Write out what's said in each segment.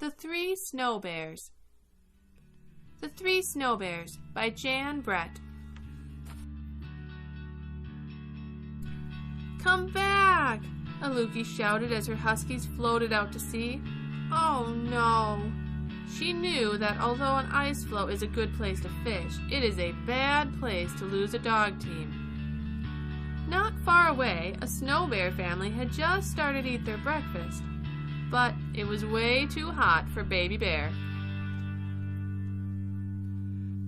The Three Snow Bears. The Three Snow Bears by Jan Brett. "Come back!" Alukey shouted as her huskies floated out to sea. Oh no! She knew that although an ice floe is a good place to fish, it is a bad place to lose a dog team. Not far away, a snow bear family had just started to eat their breakfast, but it was way too hot for Baby Bear.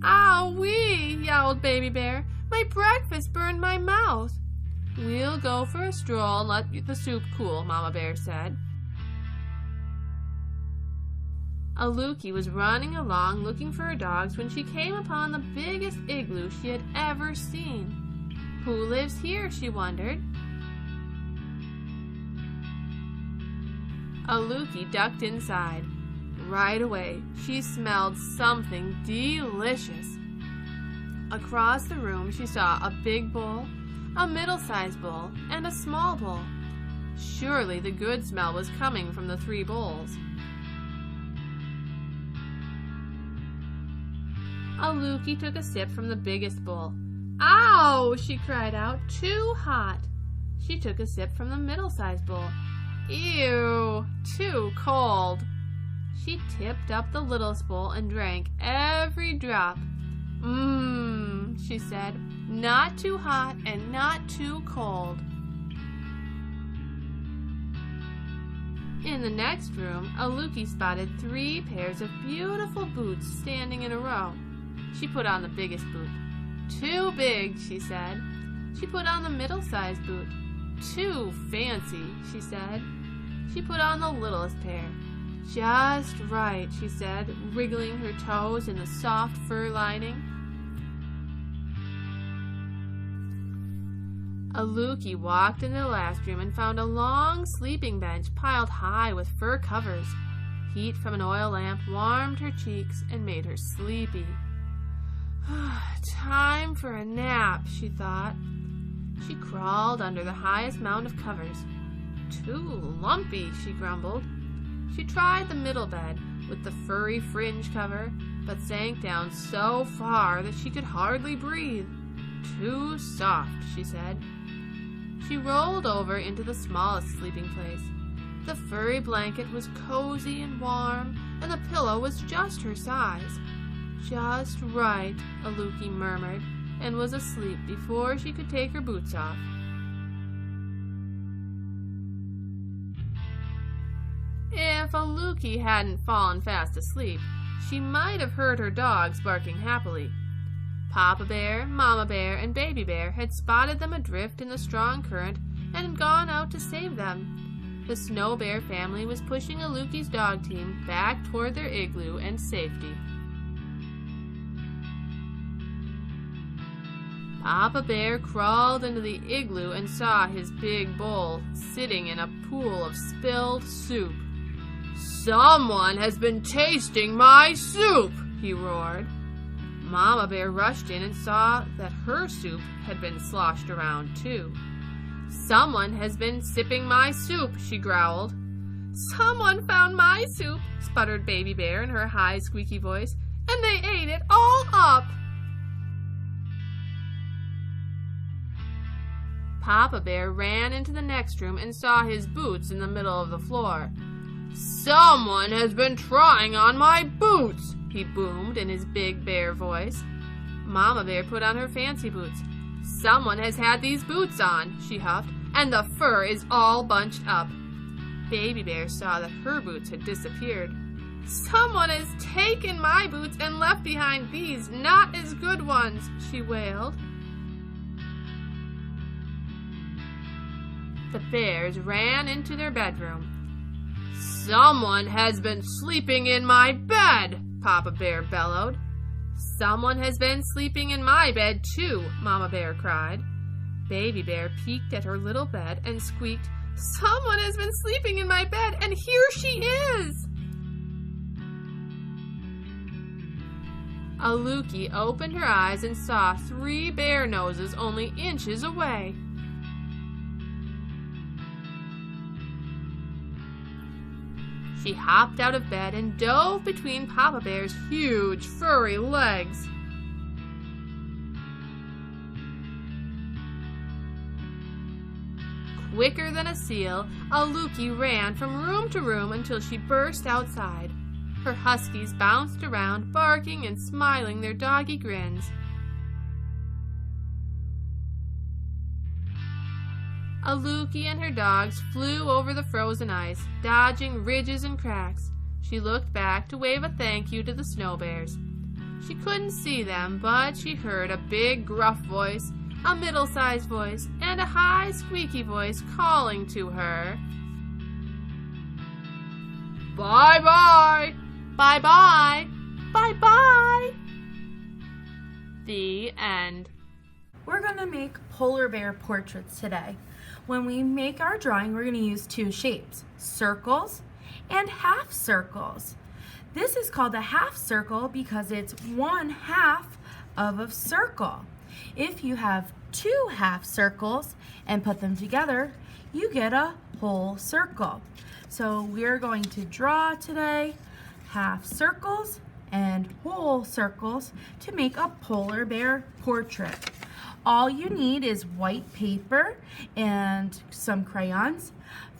"Ow-wee!" yowled Baby Bear. "My breakfast burned my mouth." "We'll go for a stroll and let the soup cool," Mama Bear said. Alukey was running along looking for her dogs when she came upon the biggest igloo she had ever seen. Who lives here, she wondered. Alukey ducked inside. Right away, she smelled something delicious. Across the room, she saw a big bowl, a middle-sized bowl, and a small bowl. Surely the good smell was coming from the three bowls. Alukey took a sip from the biggest bowl. "Ow!" she cried out. "Too hot!" She took a sip from the middle-sized bowl. "Ew! Too cold!" She tipped up the littlest bowl and drank every drop. "Mmm," she said. "Not too hot and not too cold." In the next room, Alukey spotted 3 pairs of beautiful boots standing in a row. She put on the biggest boot. "Too big," she said. She put on the middle-sized boot. "Too fancy," she said. She put on the littlest pair. "Just right," she said, wriggling her toes in the soft fur lining. Alukey walked into the last room and found a long sleeping bench piled high with fur covers. Heat from an oil lamp warmed her cheeks and made her sleepy. "Time for a nap," she thought. She crawled under the highest mound of covers. "Too lumpy," she grumbled. She tried the middle bed with the furry fringe cover, but sank down so far that she could hardly breathe. "Too soft," she said. She rolled over into the smallest sleeping place. The furry blanket was cozy and warm, and the pillow was just her size. "Just right," Alukey murmured, and was asleep before she could take her boots off. If Alukey hadn't fallen fast asleep, she might have heard her dogs barking happily. Papa Bear, Mama Bear, and Baby Bear had spotted them adrift in the strong current and had gone out to save them. The Snow Bear family was pushing Alukey's dog team back toward their igloo and safety. Papa Bear crawled into the igloo and saw his big bowl sitting in a pool of spilled soup. "Someone has been tasting my soup!" he roared. Mama Bear rushed in and saw that her soup had been sloshed around too. "Someone has been sipping my soup," she growled. "Someone found my soup," sputtered Baby Bear in her high, squeaky voice, "and they ate it all up." Papa Bear ran into the next room and saw his boots in the middle of the floor. "Someone has been trying on my boots," he boomed in his big bear voice. Mama Bear put on her fancy boots. "Someone has had these boots on," she huffed, "and the fur is all bunched up." Baby Bear saw that her boots had disappeared. "Someone has taken my boots and left behind these not as good ones," she wailed. The bears ran into their bedroom. "Someone has been sleeping in my bed," Papa Bear bellowed. "Someone has been sleeping in my bed too," Mama Bear cried. Baby Bear peeked at her little bed and squeaked, "Someone has been sleeping in my bed, and here she is!" Alukey opened her eyes and saw 3 bear noses only inches away. She hopped out of bed and dove between Papa Bear's huge, furry legs. Quicker than a seal, Aluki ran from room to room until she burst outside. Her huskies bounced around, barking and smiling their doggy grins. Aluki and her dogs flew over the frozen ice, dodging ridges and cracks. She looked back to wave a thank you to the snow bears. She couldn't see them, but she heard a big gruff voice, a middle-sized voice, and a high squeaky voice calling to her. Bye-bye! Bye-bye! Bye-bye! The end. We're going to make polar bear portraits today. When we make our drawing, we're going to use two shapes, circles and half circles. This is called a half circle because it's 1/2 of a circle. If you have two half circles and put them together, you get a whole circle. So we're going to draw today half circles and whole circles to make a polar bear portrait. All you need is white paper and some crayons.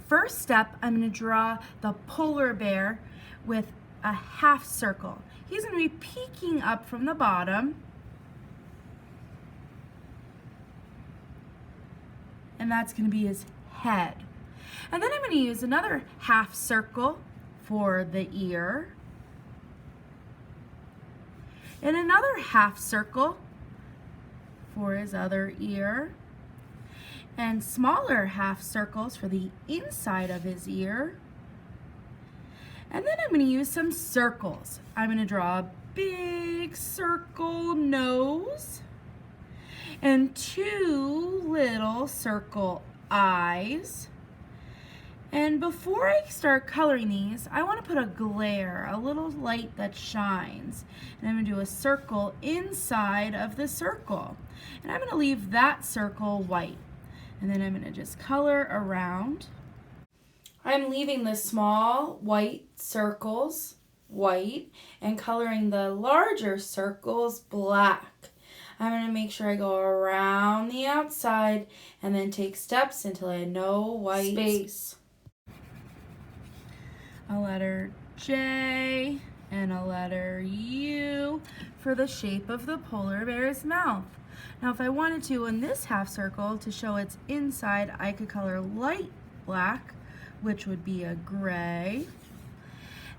First step, I'm going to draw the polar bear with a half circle. He's going to be peeking up from the bottom. And that's going to be his head. And then I'm going to use another half circle for the ear. And another half circle for his other ear. And smaller half circles for the inside of his ear. And then I'm going to use some circles. I'm going to draw a big circle nose and two little circle eyes. And before I start coloring these, I want to put a glare, a little light that shines. And I'm going to do a circle inside of the circle. And I'm going to leave that circle white. And then I'm going to just color around. I'm leaving the small white circles white and coloring the larger circles black. I'm going to make sure I go around the outside and then take steps until I have no white space. A letter J and a letter U for the shape of the polar bear's mouth. Now if I wanted to, in this half circle, to show its inside, I could color light black, which would be a gray.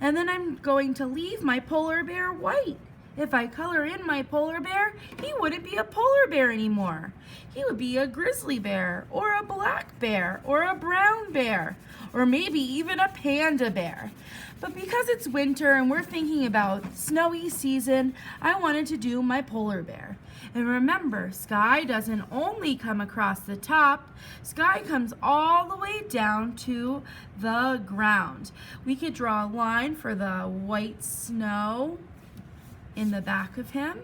And then I'm going to leave my polar bear white. If I color in my polar bear, he wouldn't be a polar bear anymore. He would be a grizzly bear, or a black bear, or a brown bear, or maybe even a panda bear. But because it's winter and we're thinking about snowy season, I wanted to do my polar bear. And remember, sky doesn't only come across the top, sky comes all the way down to the ground. We could draw a line for the white snow in the back of him.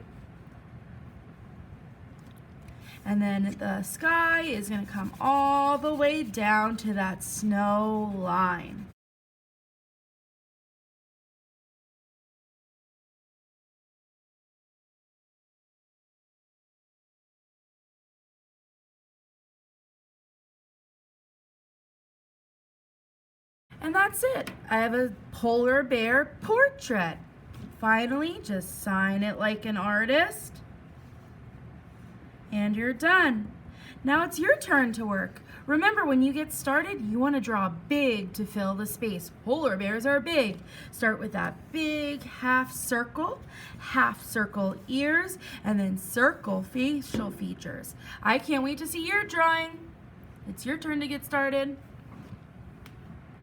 And then the sky is going to come all the way down to that snow line. And that's it. I have a polar bear portrait. Finally, just sign it like an artist. And you're done. Now it's your turn to work. Remember, when you get started, you want to draw big to fill the space. Polar bears are big. Start with that big half circle ears, and then circle facial features. I can't wait to see your drawing. It's your turn to get started.